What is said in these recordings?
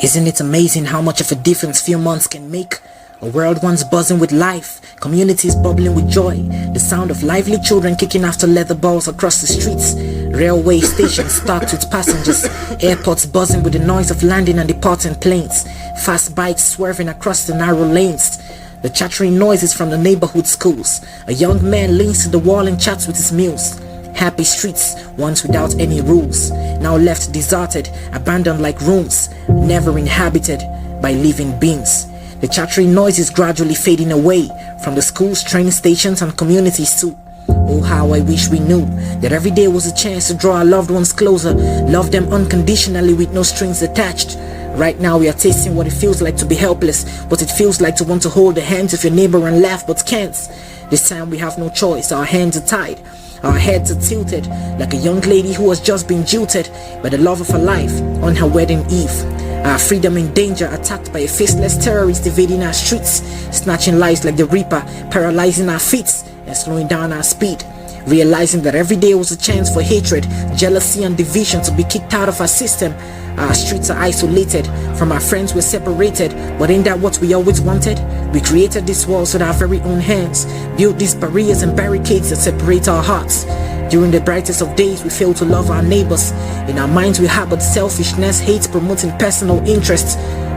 Isn't it amazing how much of a difference few months can make? A world once buzzing with life, communities bubbling with joy, the sound of lively children kicking after leather balls across the streets, railway stations stocked with passengers, airports buzzing with the noise of landing and departing planes, fast bikes swerving across the narrow lanes, the chattering noises from the neighborhood schools. A young man leans to the wall and chats with his muse. Happy streets, once without any rules, now left deserted, abandoned like rooms, never inhabited by living beings. The chattering noise is gradually fading away from the schools, train stations and communities too. Oh, how I wish we knew that every day was a chance to draw our loved ones closer, love them unconditionally with no strings attached. Right now we are tasting what it feels like to be helpless, what it feels like to want to hold the hands of your neighbor and laugh but can't. This time we have no choice, our hands are tied, our heads are tilted, like a young lady who has just been jilted by the love of her life on her wedding eve. Our freedom in danger, attacked by a faceless terrorist invading our streets, snatching lives like the Reaper, paralyzing our feet and slowing down our speed. Realizing that every day was a chance for hatred, jealousy and division to be kicked out of our system. Our streets are isolated, from our friends we're separated, but ain't that what we always wanted? We created this walls with our very own hands, built these barriers and barricades that separate our hearts. During the brightest of days we fail to love our neighbors. In our minds we harbored selfishness, hate promoting personal interests.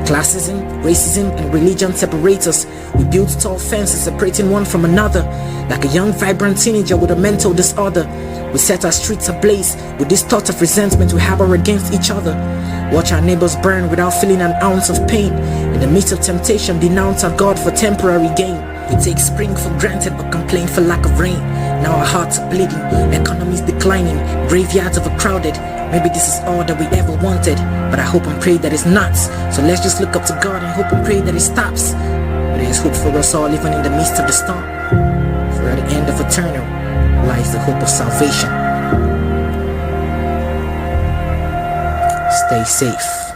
Classism, racism and religion separate us. We build tall fences separating one from another. Like a young vibrant teenager with a mental disorder, we set our streets ablaze with this thought of resentment we harbor against each other. Watch our neighbors burn without feeling an ounce of pain. In the midst of temptation, denounce our God for temporary gain. We take spring for granted but complain for lack of rain. Now our hearts are bleeding, economies declining, graveyards overcrowded. Maybe this is all that we ever wanted, but I hope and pray that it's not. So let's just look up to God and hope and pray that it stops. There is hope for us all even in the midst of the storm. For at the end of eternal lies the hope of salvation. Stay safe.